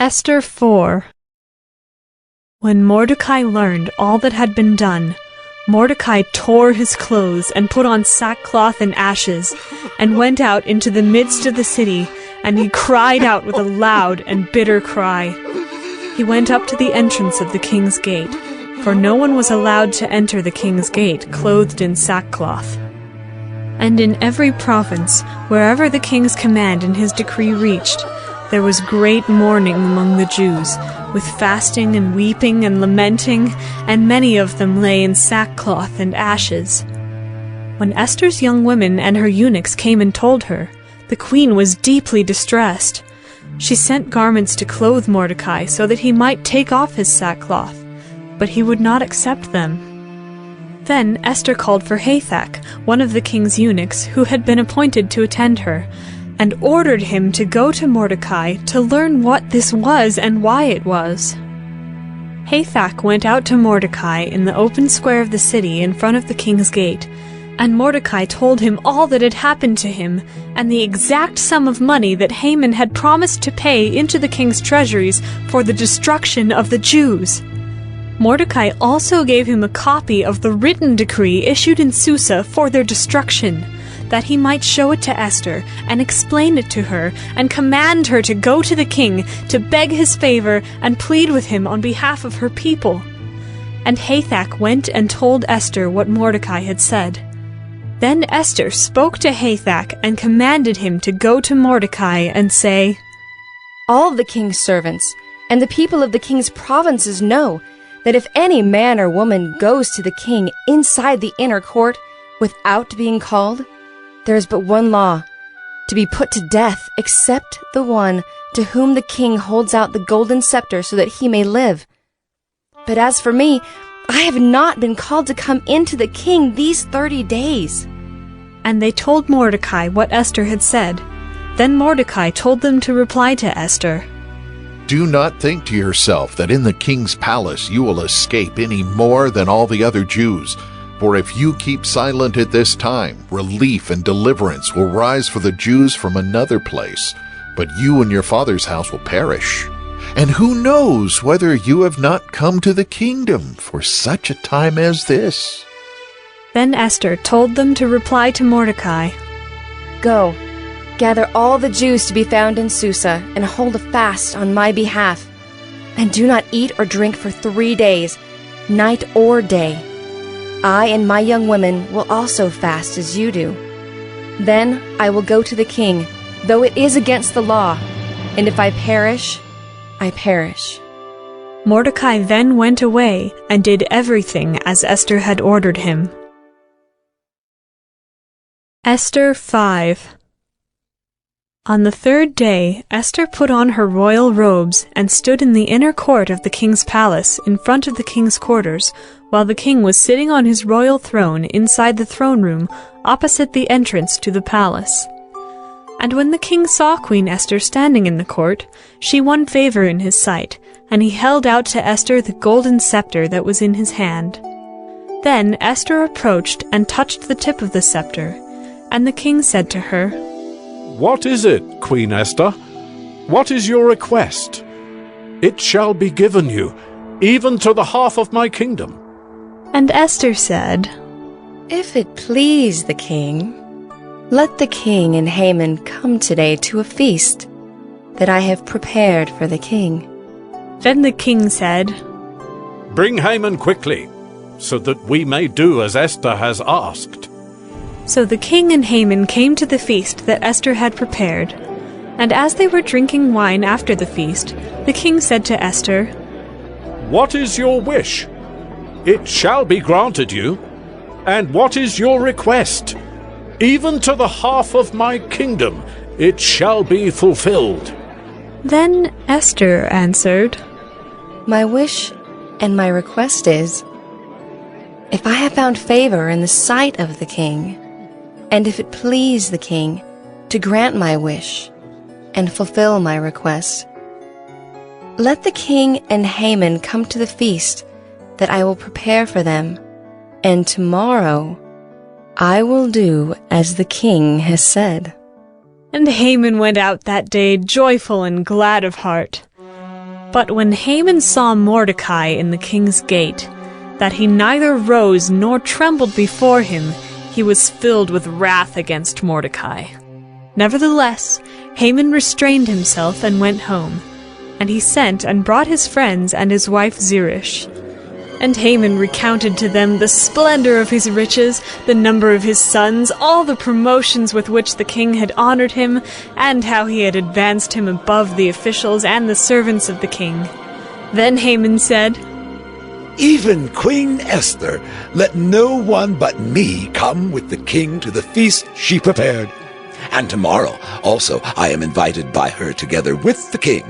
Esther 4. When Mordecai learned all that had been done, Mordecai tore his clothes and put on sackcloth and ashes, and went out into the midst of the city, and he cried out with a loud and bitter cry. He went up to the entrance of the king's gate, for no one was allowed to enter the king's gate clothed in sackcloth. And in every province, wherever the king's command and his decree reached, there was great mourning among the Jews, with fasting and weeping and lamenting, and many of them lay in sackcloth and ashes. When Esther's young women and her eunuchs came and told her, the queen was deeply distressed. She sent garments to clothe Mordecai so that he might take off his sackcloth, but he would not accept them. Then Esther called for Hathach, one of the king's eunuchs, who had been appointed to attend her, and ordered him to go to Mordecai to learn what this was and why it was. Hathach went out to Mordecai in the open square of the city in front of the king's gate, and Mordecai told him all that had happened to him, and the exact sum of money that Haman had promised to pay into the king's treasuries for the destruction of the Jews. Mordecai also gave him a copy of the written decree issued in Susa for their destruction, that he might show it to Esther, and explain it to her, and command her to go to the king, to beg his favor, and plead with him on behalf of her people. And Hathach went and told Esther what Mordecai had said. Then Esther spoke to Hathach, and commanded him to go to Mordecai and say, All the king's servants, and the people of the king's provinces know that if any man or woman goes to the king inside the inner court without being called, there is but one law, to be put to death, except the one to whom the king holds out the golden scepter so that he may live. But as for me, I have not been called to come into the king these 30 days. And they told Mordecai what Esther had said. Then Mordecai told them to reply to Esther, Do not think to yourself that in the king's palace you will escape any more than all the other Jews. For if you keep silent at this time, relief and deliverance will rise for the Jews from another place, but you and your father's house will perish. And who knows whether you have not come to the kingdom for such a time as this? Then Esther told them to reply to Mordecai, Go, gather all the Jews to be found in Susa, and hold a fast on my behalf. And do not eat or drink for 3 days, night or day. I and my young women will also fast as you do. Then I will go to the king, though it is against the law, and if I perish, I perish. Mordecai then went away and did everything as Esther had ordered him. Esther 5. On the 3rd day, Esther put on her royal robes and stood in the inner court of the king's palace in front of the king's quarters, while the king was sitting on his royal throne inside the throne room opposite the entrance to the palace. And when the king saw Queen Esther standing in the court, she won favor in his sight, and he held out to Esther the golden scepter that was in his hand. Then Esther approached and touched the tip of the scepter, and the king said to her, What is it, Queen Esther? What is your request? It shall be given you, even to the half of my kingdom. And Esther said, If it please the king, let the king and Haman come today to a feast that I have prepared for the king. Then the king said, Bring Haman quickly, so that we may do as Esther has asked. So the king and Haman came to the feast that Esther had prepared. And as they were drinking wine after the feast, the king said to Esther, What is your wish? It shall be granted you. And what is your request? Even to the half of my kingdom it shall be fulfilled. Then Esther answered, My wish and my request is, if I have found favor in the sight of the king, and if it please the king to grant my wish and fulfill my request, let the king and Haman come to the feast that I will prepare for them, and tomorrow I will do as the king has said. And Haman went out that day joyful and glad of heart. But when Haman saw Mordecai in the king's gate, that he neither rose nor trembled before him, he was filled with wrath against Mordecai. Nevertheless, Haman restrained himself and went home, and he sent and brought his friends and his wife Zeresh. And Haman recounted to them the splendor of his riches, the number of his sons, all the promotions with which the king had honored him, and how he had advanced him above the officials and the servants of the king. Then Haman said, "Even Queen Esther, let no one but me come with the king to the feast she prepared. And tomorrow also I am invited by her together with the king.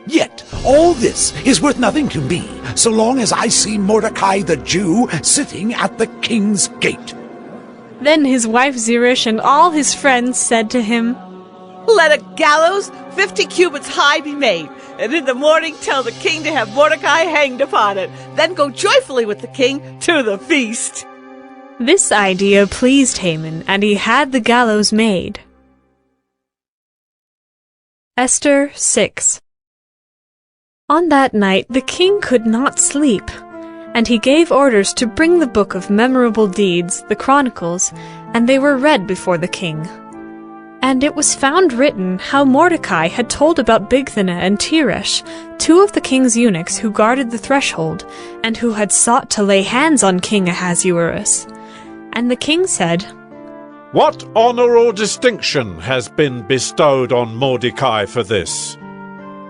Yet all this is worth nothing to me, so long as I see Mordecai the Jew sitting at the king's gate." Then his wife Zeresh and all his friends said to him, "Let a gallows 50 cubits high be made, and in the morning tell the king to have Mordecai hanged upon it. Then go joyfully with the king to the feast." This idea pleased Haman, and he had the gallows made. Esther 6. On that night the king could not sleep, and he gave orders to bring the book of memorable deeds, the Chronicles, and they were read before the king. And it was found written how Mordecai had told about Bigthana and Teresh, two of the king's eunuchs who guarded the threshold, and who had sought to lay hands on King Ahasuerus. And the king said, What honor or distinction has been bestowed on Mordecai for this?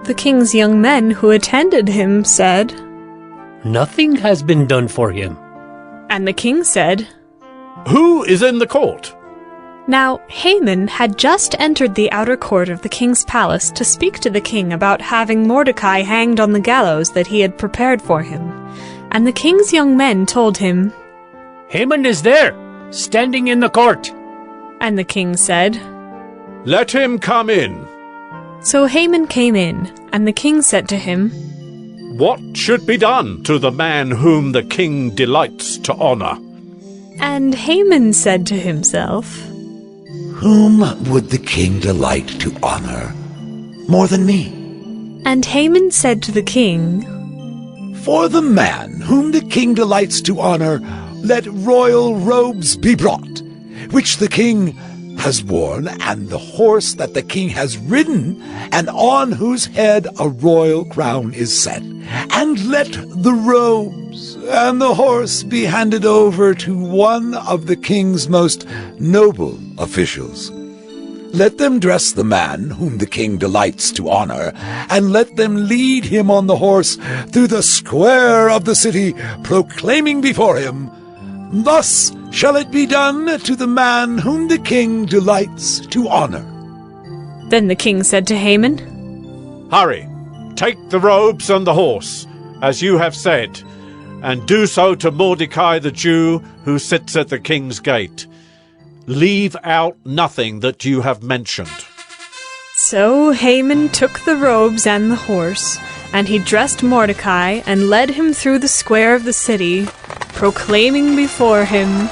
The king's young men who attended him said, Nothing has been done for him. And the king said, Who is in the court? Now Haman had just entered the outer court of the king's palace to speak to the king about having Mordecai hanged on the gallows that he had prepared for him. And the king's young men told him, Haman is there, standing in the court. And the king said, Let him come in. So Haman came in, and the king said to him, What should be done to the man whom the king delights to honor? And Haman said to himself, Whom would the king delight to honor more than me? And Haman said to the king, For the man whom the king delights to honor, let royal robes be brought, which the king has worn, and the horse that the king has ridden, and on whose head a royal crown is set. And let the robes and the horse be handed over to one of the king's most noble officials. Let them dress the man whom the king delights to honor, and let them lead him on the horse through the square of the city, proclaiming before him, Thus shall it be done to the man whom the king delights to honor. Then the king said to Haman, Hurry, take the robes and the horse, as you have said, and do so to Mordecai the Jew, who sits at the king's gate. Leave out nothing that you have mentioned. So Haman took the robes and the horse, and he dressed Mordecai and led him through the square of the city, proclaiming before him,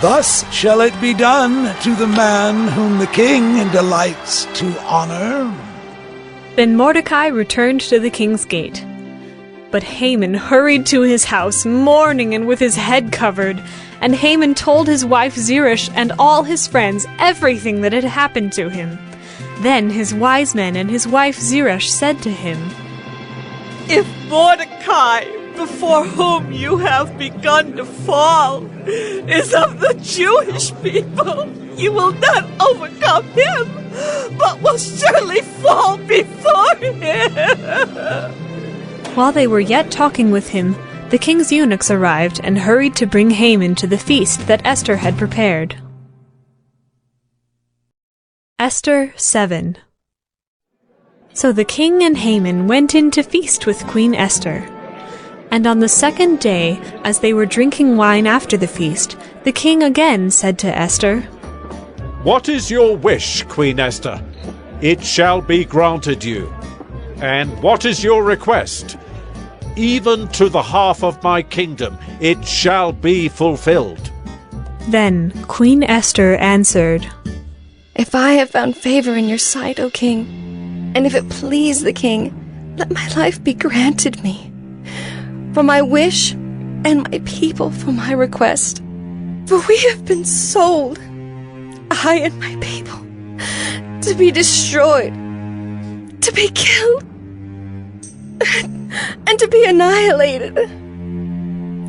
Thus shall it be done to the man whom the king delights to honor. Then Mordecai returned to the king's gate. But Haman hurried to his house, mourning and with his head covered. And Haman told his wife Zeresh and all his friends everything that had happened to him. Then his wise men and his wife Zeresh said to him, If Mordecai, before whom you have begun to fall, is of the Jewish people, you will not overcome him, but will surely fall before him. While they were yet talking with him, the king's eunuchs arrived and hurried to bring Haman to the feast that Esther had prepared. Esther 7. So the king and Haman went in to feast with Queen Esther. And on the second day, as they were drinking wine after the feast, the king again said to Esther, What is your wish, Queen Esther? It shall be granted you. And what is your request? Even to the half of my kingdom it shall be fulfilled. Then Queen Esther answered, If I have found favor in your sight, O king, and if it please the king, let my life be granted me, for my wish, and my people for my request. For we have been sold, I and my people, to be destroyed, to be killed, and to be annihilated.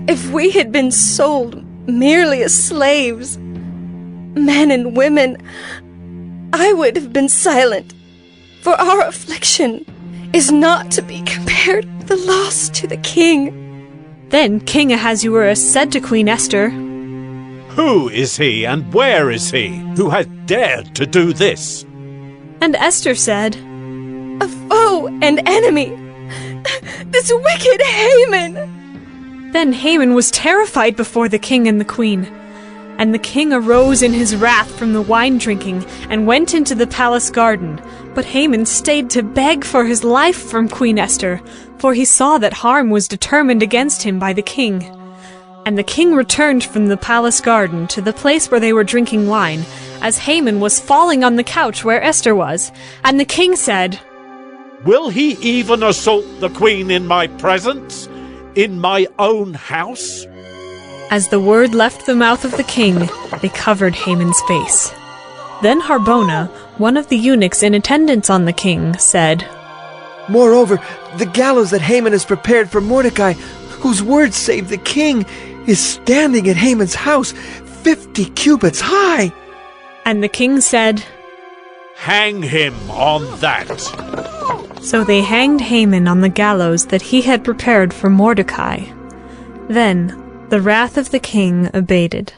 If we had been sold merely as slaves, men and women, I would have been silent, for our affliction is not to be compared with the loss to the king. Then King Ahasuerus said to Queen Esther, Who is he and where is he who has dared to do this? And Esther said, A foe and enemy, this wicked Haman. Then Haman was terrified before the king and the queen. And the king arose in his wrath from the wine drinking and went into the palace garden. But Haman stayed to beg for his life from Queen Esther, for he saw that harm was determined against him by the king. And the king returned from the palace garden to the place where they were drinking wine, as Haman was falling on the couch where Esther was. And the king said, Will he even assault the queen in my presence, in my own house? As the word left the mouth of the king, they covered Haman's face. Then Harbona, one of the eunuchs in attendance on the king, said, Moreover, the gallows that Haman has prepared for Mordecai, whose word saved the king, is standing at Haman's house, 50 cubits high. And the king said, Hang him on that. So they hanged Haman on the gallows that he had prepared for Mordecai. Then the wrath of the king abated.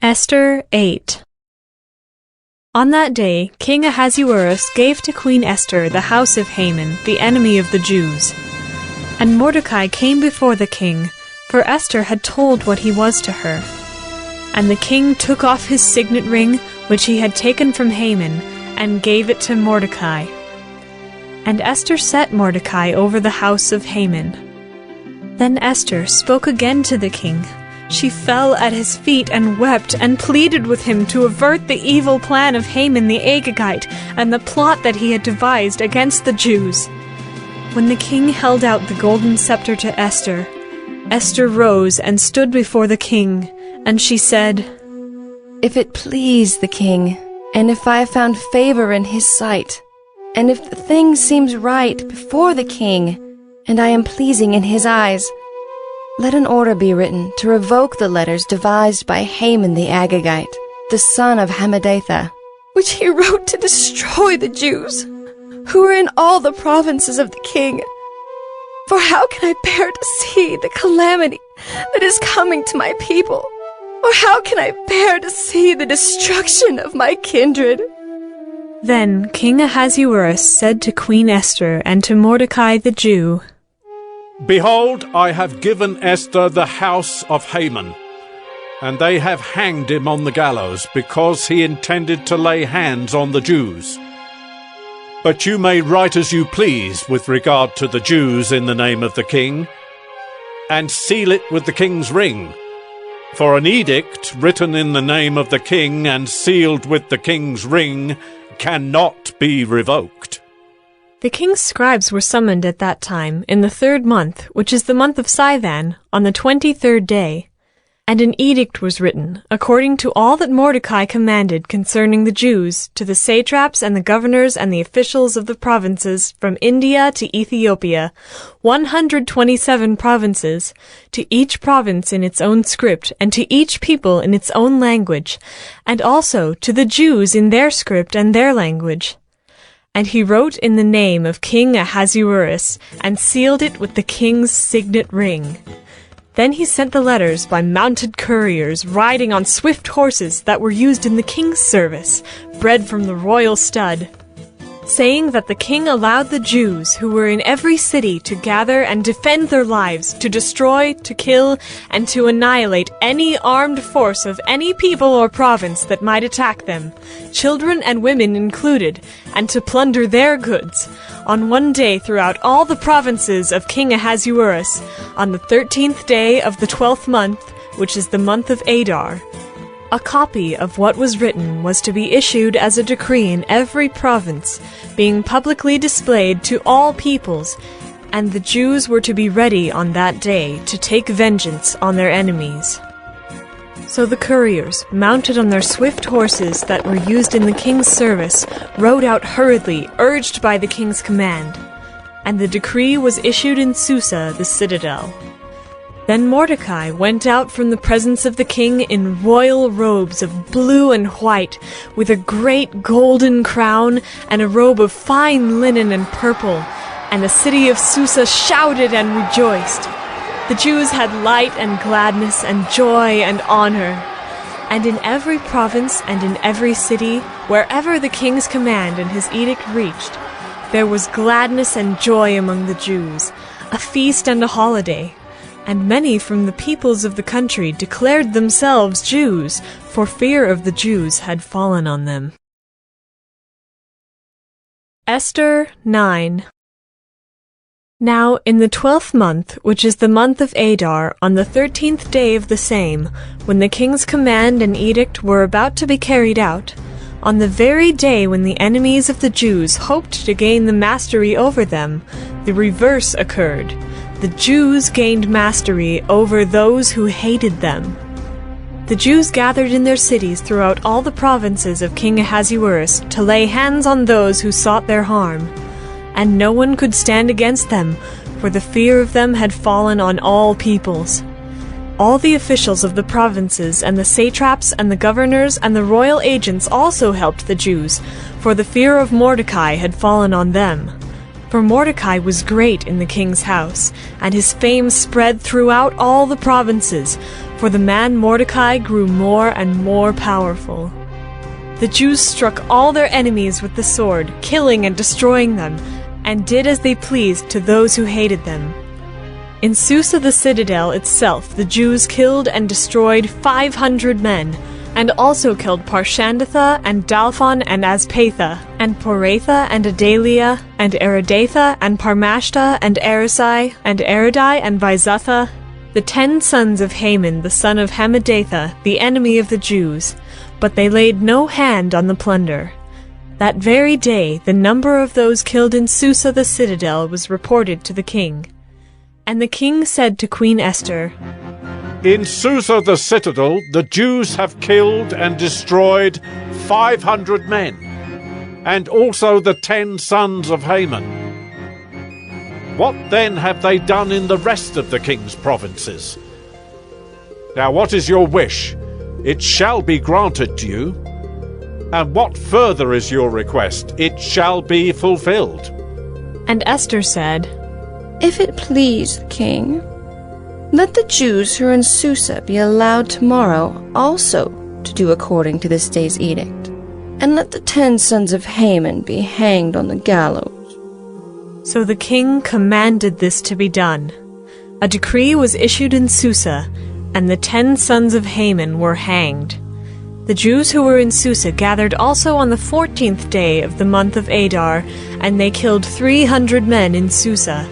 Esther 8. On that day, King Ahasuerus gave to Queen Esther the house of Haman, the enemy of the Jews. And Mordecai came before the king, for Esther had told what he was to her. And the king took off his signet ring, which he had taken from Haman, and gave it to Mordecai. And Esther set Mordecai over the house of Haman. Then Esther spoke again to the king. She fell at his feet and wept and pleaded with him to avert the evil plan of Haman the Agagite and the plot that he had devised against the Jews. When the king held out the golden scepter to Esther, Esther rose and stood before the king, and she said, If it please the king, and if I have found favor in his sight, and if the thing seems right before the king, and I am pleasing in his eyes, let an order be written to revoke the letters devised by Haman the Agagite, the son of Hammedatha, which he wrote to destroy the Jews, who are in all the provinces of the king. For how can I bear to see the calamity that is coming to my people? Or how can I bear to see the destruction of my kindred? Then King Ahasuerus said to Queen Esther and to Mordecai the Jew, Behold, I have given Esther the house of Haman, and they have hanged him on the gallows, because he intended to lay hands on the Jews. But you may write as you please with regard to the Jews in the name of the king, and seal it with the king's ring. For an edict written in the name of the king and sealed with the king's ring cannot be revoked. The king's scribes were summoned at that time, in the 3rd month, which is the month of Sivan, on the 23rd day. And an edict was written, according to all that Mordecai commanded concerning the Jews, to the satraps and the governors and the officials of the provinces, from India to Ethiopia, 127 provinces, to each province in its own script, and to each people in its own language, and also to the Jews in their script and their language. And he wrote in the name of King Ahasuerus, and sealed it with the king's signet ring. Then he sent the letters by mounted couriers riding on swift horses that were used in the king's service, bred from the royal stud, saying that the king allowed the Jews who were in every city to gather and defend their lives, to destroy, to kill, and to annihilate any armed force of any people or province that might attack them, children and women included, and to plunder their goods, on one day throughout all the provinces of King Ahasuerus, on the 13th day of the 12th month, which is the month of Adar. A copy of what was written was to be issued as a decree in every province, being publicly displayed to all peoples, and the Jews were to be ready on that day to take vengeance on their enemies. So the couriers, mounted on their swift horses that were used in the king's service, rode out hurriedly, urged by the king's command. And the decree was issued in Susa, the citadel. Then Mordecai went out from the presence of the king in royal robes of blue and white, with a great golden crown and a robe of fine linen and purple, and the city of Susa shouted and rejoiced. The Jews had light and gladness and joy and honor. And in every province and in every city, wherever the king's command and his edict reached, there was gladness and joy among the Jews, a feast and a holiday. And many from the peoples of the country declared themselves Jews, for fear of the Jews had fallen on them. Esther 9. Now in the 12th month, which is the month of Adar, on the 13th day of the same, when the king's command and edict were about to be carried out, on the very day when the enemies of the Jews hoped to gain the mastery over them, the reverse occurred. The Jews gained mastery over those who hated them. The Jews gathered in their cities throughout all the provinces of King Ahasuerus to lay hands on those who sought their harm. And no one could stand against them, for the fear of them had fallen on all peoples. All the officials of the provinces and the satraps and the governors and the royal agents also helped the Jews, for the fear of Mordecai had fallen on them. For Mordecai was great in the king's house, and his fame spread throughout all the provinces, for the man Mordecai grew more and more powerful. The Jews struck all their enemies with the sword, killing and destroying them, and did as they pleased to those who hated them. In Susa the citadel itself the Jews killed and destroyed 500 men, and also killed Parshandatha, and Dalphon, and Aspatha, and Poratha, and Adalia, and Aridatha, and Parmashta, and Arisai, and Aridai, and Vizatha, the 10 sons of Haman, the son of Hammedatha, the enemy of the Jews, but they laid no hand on the plunder. That very day the number of those killed in Susa the citadel was reported to the king. And the king said to Queen Esther, In Susa the citadel, the Jews have killed and destroyed 500 men, and also the 10 sons of Haman. What then have they done in the rest of the king's provinces? Now what is your wish? It shall be granted to you. And what further is your request? It shall be fulfilled. And Esther said, If it please the king, let the Jews who are in Susa be allowed tomorrow also to do according to this day's edict, and let the 10 sons of Haman be hanged on the gallows. So the king commanded this to be done. A decree was issued in Susa, and the 10 sons of Haman were hanged. The Jews who were in Susa gathered also on the 14th day of the month of Adar, and they killed 300 men in Susa,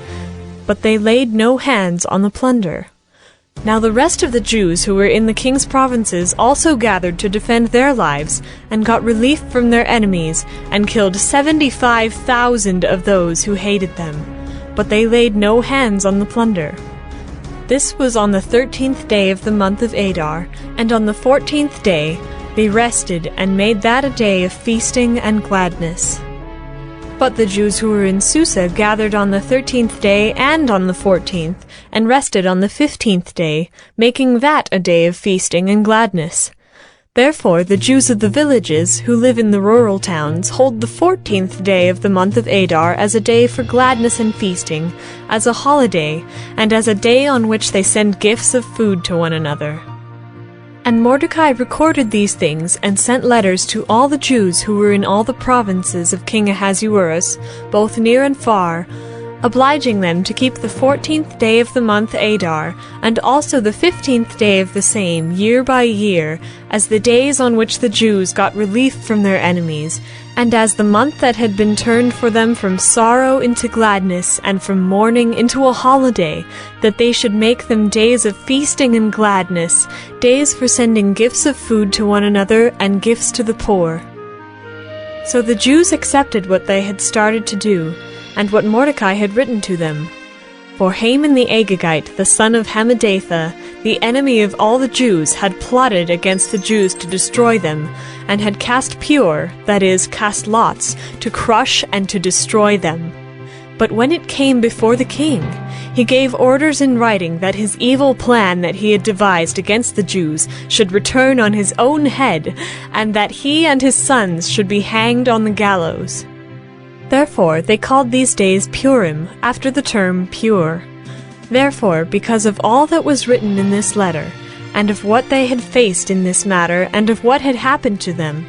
but they laid no hands on the plunder. Now the rest of the Jews who were in the king's provinces also gathered to defend their lives, and got relief from their enemies, and killed 75,000 of those who hated them, but they laid no hands on the plunder. This was on the 13th day of the month of Adar, and on the 14th day they rested and made that a day of feasting and gladness. But the Jews who were in Susa gathered on the 13th day and on the 14th, and rested on the 15th day, making that a day of feasting and gladness. Therefore the Jews of the villages, who live in the rural towns, hold the 14th day of the month of Adar as a day for gladness and feasting, as a holiday, and as a day on which they send gifts of food to one another. And Mordecai recorded these things, and sent letters to all the Jews who were in all the provinces of King Ahasuerus, both near and far, obliging them to keep the 14th day of the month Adar, and also the 15th day of the same, year by year, as the days on which the Jews got relief from their enemies, and as the month that had been turned for them from sorrow into gladness, and from mourning into a holiday, that they should make them days of feasting and gladness, days for sending gifts of food to one another and gifts to the poor. So the Jews accepted what they had started to do, and what Mordecai had written to them. For Haman the Agagite, the son of Hammedatha, the enemy of all the Jews, had plotted against the Jews to destroy them, and had cast pur, that is, cast lots, to crush and to destroy them. But when it came before the king, he gave orders in writing that his evil plan that he had devised against the Jews should return on his own head, and that he and his sons should be hanged on the gallows. Therefore they called these days Purim, after the term pure. Therefore, because of all that was written in this letter, and of what they had faced in this matter, and of what had happened to them,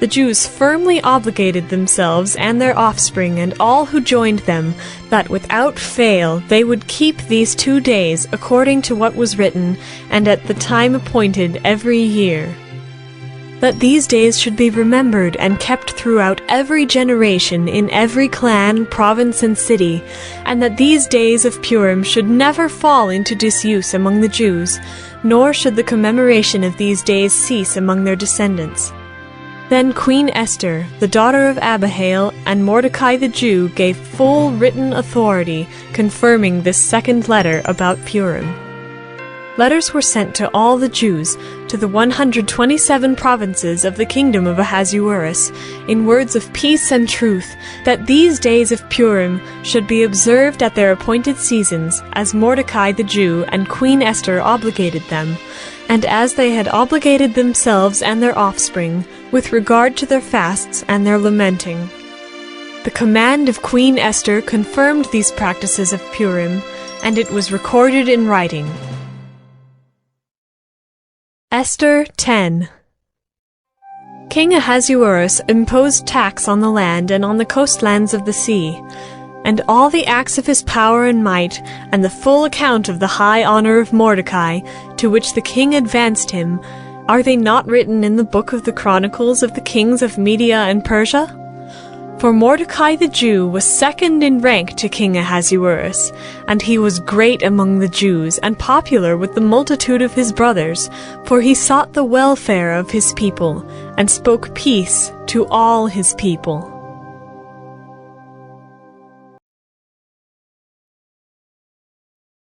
the Jews firmly obligated themselves and their offspring and all who joined them, that without fail they would keep these 2 days according to what was written, and at the time appointed every year. That these days should be remembered and kept throughout every generation in every clan, province, and city, and that these days of Purim should never fall into disuse among the Jews, nor should the commemoration of these days cease among their descendants. Then Queen Esther, the daughter of Abihail, and Mordecai the Jew gave full written authority confirming this second letter about Purim. Letters were sent to all the Jews, to the 127 provinces of the kingdom of Ahasuerus, in words of peace and truth, that these days of Purim should be observed at their appointed seasons, as Mordecai the Jew and Queen Esther obligated them, and as they had obligated themselves and their offspring, with regard to their fasts and their lamenting. The command of Queen Esther confirmed these practices of Purim, and it was recorded in writing. Esther 10. King Ahasuerus imposed tax on the land and on the coastlands of the sea, and all the acts of his power and might, and the full account of the high honor of Mordecai, to which the king advanced him, are they not written in the book of the Chronicles of the kings of Media and Persia? For Mordecai the Jew was second in rank to King Ahasuerus, and he was great among the Jews, and popular with the multitude of his brothers, for he sought the welfare of his people, and spoke peace to all his people.